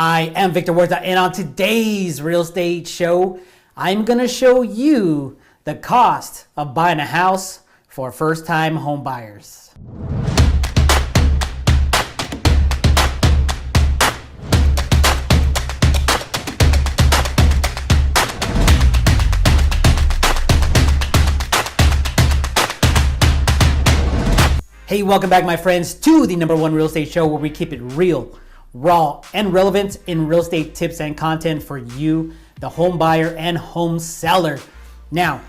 I am Victor Huerta, and on today's real estate show, I'm going to show you the cost of buying a house for first-time home buyers. Hey, welcome back, my friends, to the #1 real estate show where we keep it real, raw, and relevant in real estate tips and content for you, the home buyer and home seller. Now,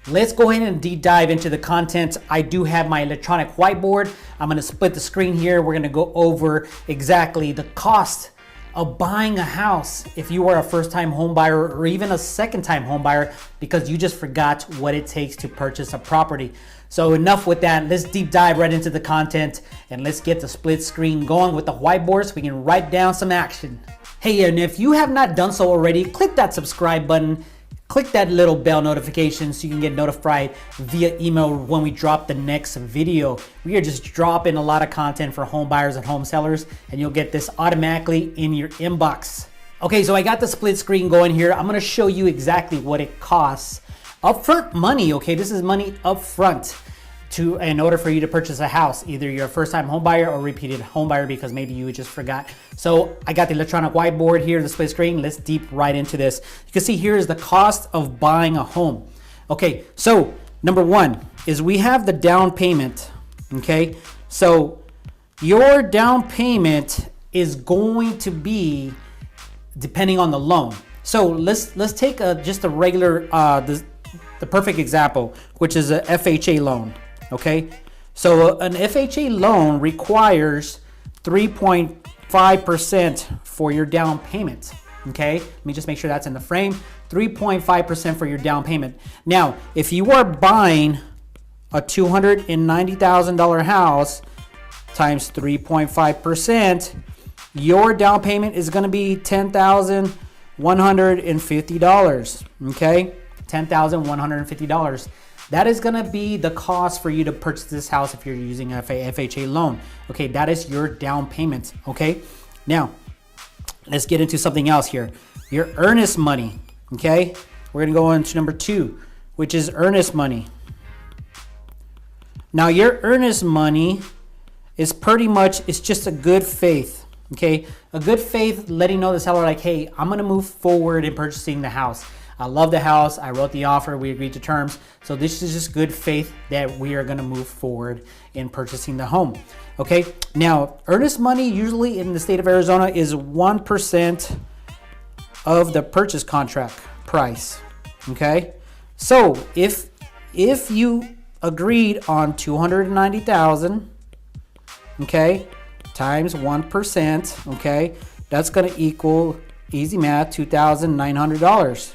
let's go ahead and deep dive into the content. I do have my electronic whiteboard. I'm going to split the screen here. We're going to go over exactly the cost of buying a house if you are a first-time home buyer or even a second-time home buyer because you just forgot what it takes to purchase a property. So enough with that. Let's deep dive right into the content and let's get the split screen going with the whiteboard so we can write down some action. Hey, and if you have not done so already, click that subscribe button. Click that little bell notification so you can get notified via email when we drop the next video. We are just dropping a lot of content for home buyers and home sellers, and you'll get this automatically in your inbox. Okay, so I got the split screen going here. I'm gonna show you exactly what it costs. Upfront money, okay? This is money upfront in order for you to purchase a house. Either you're a first-time home buyer or repeated home buyer because maybe you just forgot. So I got the electronic whiteboard here, the split screen. Let's deep right into this. You can see here is the cost of buying a home. Okay, so number one is we have the down payment, okay? So your down payment is going to be depending on the loan. So let's take just a regular, the perfect example, which is a FHA loan. Okay, so an FHA loan requires 3.5% for your down payment. Okay, let me just make sure that's in the frame. 3.5% for your down payment. Now, if you are buying a $290,000 house times 3.5%, your down payment is going to be $10,150. Okay, $10,150. That is going to be the cost for you to purchase this house if you're using a FHA loan. Okay, that is your down payment. Okay, now let's get into something else here. Your earnest money. Okay, we're going to go into number two, which is earnest money. Now, your earnest money is pretty much, it's just a good faith. Okay, a good faith letting know the seller like, hey, I'm going to move forward in purchasing the house. I love the house. I wrote the offer. We agreed to terms. So this is just good faith that we are going to move forward in purchasing the home. Okay. Now, earnest money usually in the state of Arizona is 1% of the purchase contract price. Okay. So if you agreed on $290,000, okay, times 1%, okay, that's going to equal, easy math, $2,900.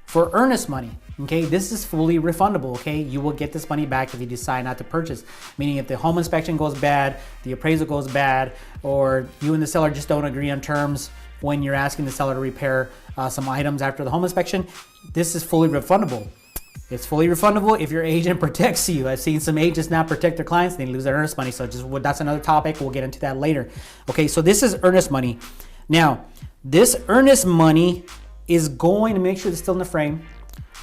For earnest money, okay, this is fully refundable, okay? You will get this money back if you decide not to purchase. Meaning if the home inspection goes bad, the appraisal goes bad, or you and the seller just don't agree on terms when you're asking the seller to repair some items after the home inspection, this is fully refundable. It's fully refundable if your agent protects you. I've seen some agents not protect their clients, they lose their earnest money. So that's another topic. We'll get into that later. Okay, so this is earnest money. Now, this earnest money is going to, make sure it's still in the frame.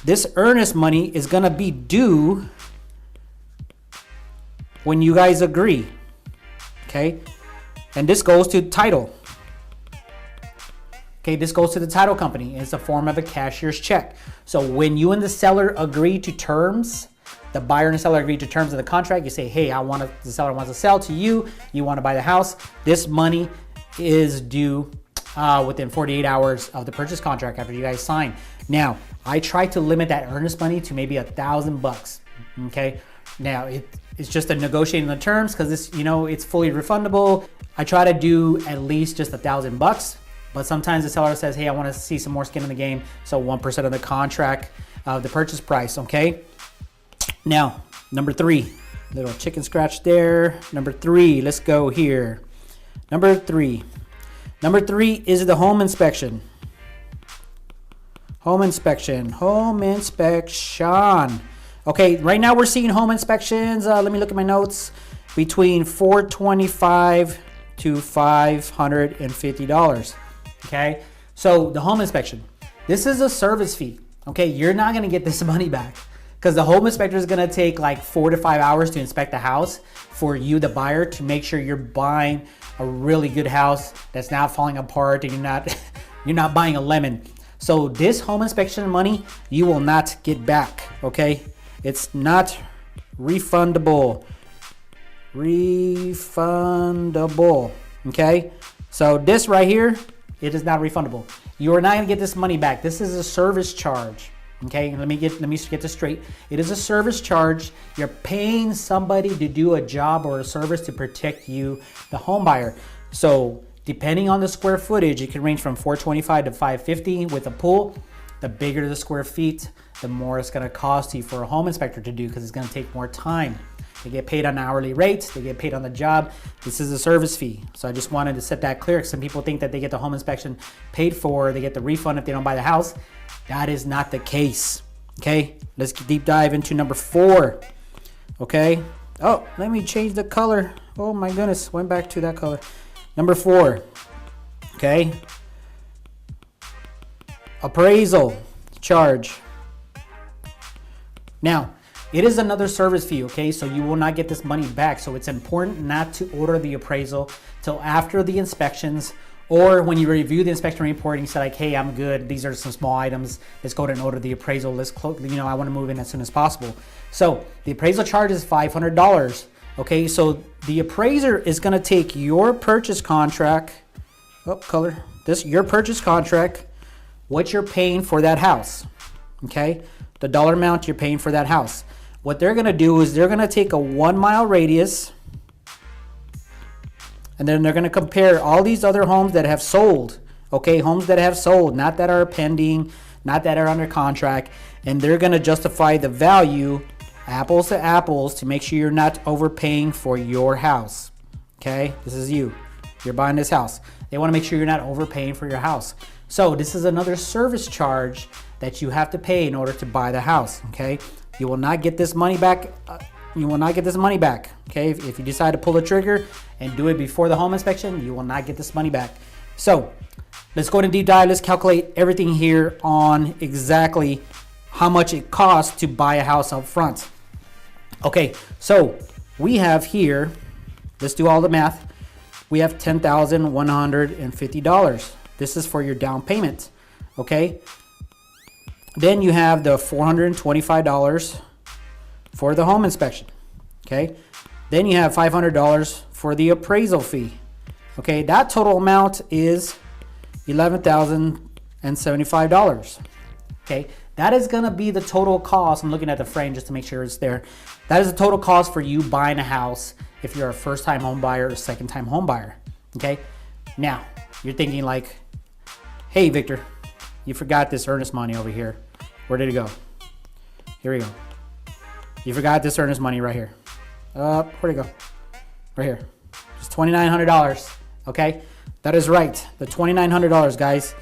This earnest money is going to be due when you guys agree. Okay? And this goes to title. Okay, this goes to the title company. It's a form of a cashier's check. So when you and the seller agree to terms, the buyer and the seller agree to terms of the contract, you say, hey, the seller wants to sell to you, you want to buy the house. This money is due within 48 hours of the purchase contract after you guys sign. Now, I try to limit that earnest money to maybe $1,000. Okay. Now it's just a negotiating the terms because this, it's fully refundable. I try to do at least just $1,000, but sometimes the seller says, hey, I want to see some more skin in the game. So 1% of the contract of the purchase price. Okay. Now, number three, little chicken scratch there. Number three, let's go here. Number three is the home inspection. Home inspection. Okay, right now we're seeing home inspections. Let me look at my notes. Between $425 to $550. Okay, so the home inspection, this is a service fee. Okay, you're not gonna get this money back because the home inspector is gonna take like 4 to 5 hours to inspect the house for you, the buyer, to make sure you're buying a really good house that's not falling apart and you're not buying a lemon. So this home inspection money you will not get back. Okay, it's not refundable. Okay, so this right here, it is not refundable. You are not going to get this money back. This is a service charge. Okay, let me get this straight. It is a service charge. You're paying somebody to do a job or a service to protect you, the home buyer. So depending on the square footage, it can range from 425 to 550 with a pool. The bigger the square feet, the more it's going to cost you for a home inspector to do, because it's going to take more time. They get paid on an hourly rate. They get paid on the job. This is a service fee. So I just wanted to set that clear. Some people think that they get the home inspection paid for, they get the refund if they don't buy the house. That is not the case. Okay, let's deep dive into number 4. Okay. Oh, let me change the color. Oh my goodness, went back to that color. Number 4. Okay. Appraisal charge. Now, it is another service fee, okay? So you will not get this money back. So it's important not to order the appraisal till after the inspections, or when you review the inspection report and you say like, hey, I'm good. These are some small items. Let's go ahead and order the appraisal. I want to move in as soon as possible. So the appraisal charge is $500. Okay, so the appraiser is going to take your purchase contract, your purchase contract, what you're paying for that house, okay? The dollar amount you're paying for that house. What they're going to do is they're going to take a 1 mile radius, and then they're going to compare all these other homes that have sold, okay? Homes that have sold, not that are pending, not that are under contract, and they're going to justify the value, apples to apples, to make sure you're not overpaying for your house, okay? This is you. You're buying this house. They want to make sure you're not overpaying for your house. So this is another service charge that you have to pay in order to buy the house, okay? You will not get this money back. Okay? If you decide to pull the trigger and do it before the home inspection, you will not get this money back. So let's go into deep dive. Let's calculate everything here on exactly how much it costs to buy a house up front. Okay, so we have here, let's do all the math. We have $10,150. This is for your down payment, okay? Then you have the $425 for the home inspection, okay? Then you have $500 for the appraisal fee, okay? That total amount is $11,075, okay? That is gonna be the total cost. I'm looking at the frame just to make sure it's there. That is the total cost for you buying a house if you're a first-time home buyer or second-time home buyer, okay? Now, you're thinking like, hey, Victor, you forgot this earnest money over here. Where did it go? Here we go. You forgot this earnest money right here. Where'd it go? Right here. It's $2,900, okay? That is right, the $2,900, guys.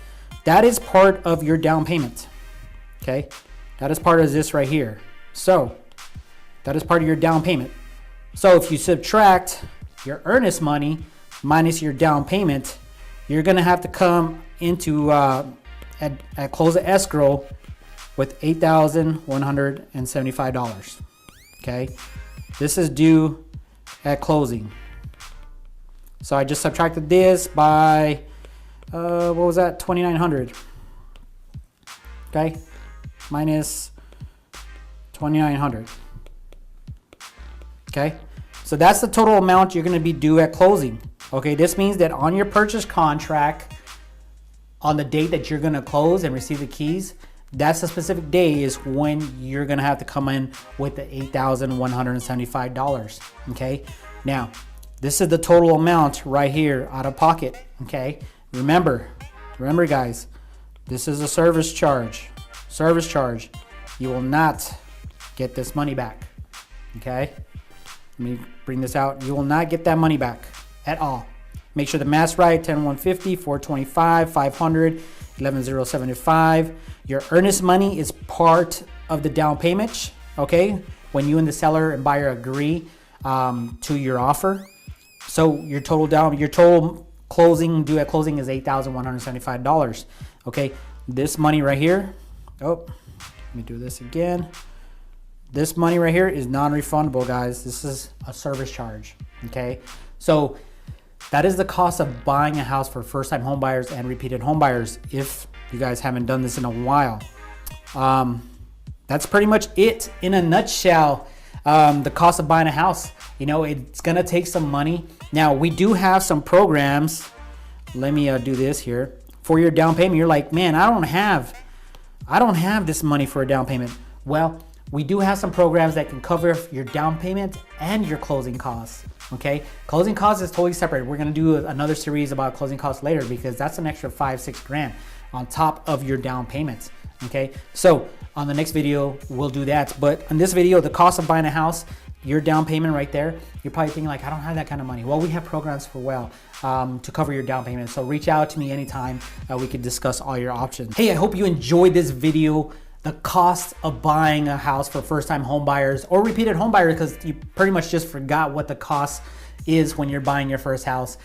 That is part of your down payment, okay? That is part of this right here. So, that is part of your down payment. So if you subtract your earnest money minus your down payment, you're gonna have to come into at close of escrow with $8,175. Okay, this is due at closing. So I just subtracted this by what was that? $2,900. Okay, minus $2,900. Okay, so that's the total amount you're going to be due at closing. Okay, this means that on your purchase contract, on the date that you're going to close and receive the keys, that's the specific day is when you're going to have to come in with the $8,175. Okay, now this is the total amount right here out of pocket. Okay, remember guys, this is a service charge. You will not get this money back. Okay, let me bring this out. You will not get that money back at all. Make sure the math's right. 10,150, 425, 500, 11,075. Your earnest money is part of the down payment. Okay, when you and the seller and buyer agree to your offer. So your total closing due at closing is $8,175. Okay, this money right here, oh, let me do this again. This money right here is non-refundable, guys. This is a service charge. Okay, so that is the cost of buying a house for first-time home buyers and repeated home buyers. If you guys haven't done this in a while, that's pretty much it in a nutshell. The cost of buying a house, you know, it's gonna take some money. Now we do have some programs. Let me do this here for your down payment. You're like, man, I don't have this money for a down payment. Well, we do have some programs that can cover your down payment and your closing costs. Okay, closing costs is totally separate. We're gonna do another series about closing costs later because that's an extra $5-6 grand on top of your down payments. Okay, so on the next video we'll do that. But in this video, the cost of buying a house, your down payment right there, you're probably thinking like, I don't have that kind of money. Well, we have programs to cover your down payment. So reach out to me anytime. We can discuss all your options. Hey, I hope you enjoyed this video. The cost of buying a house for first-time home buyers or repeated home buyers, because you pretty much just forgot what the cost is when you're buying your first house.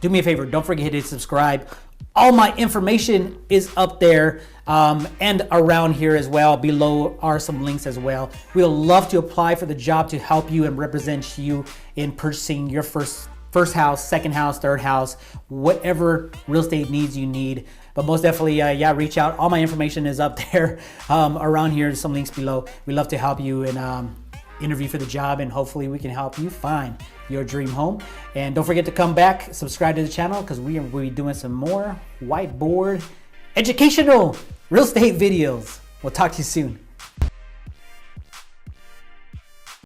Do me a favor, don't forget to hit subscribe. All my information is up there and around here as well. Below are some links as well. We'll love to apply for the job to help you and represent you in purchasing your first house, second house, third house, whatever real estate needs you need. But most definitely, yeah, reach out. All my information is up there around here. Some links below. We love to help you and interview for the job, and hopefully we can help you find your dream home. And don't forget to come back, subscribe to the channel, because we'll be doing some more whiteboard educational real estate videos. We'll talk to you soon.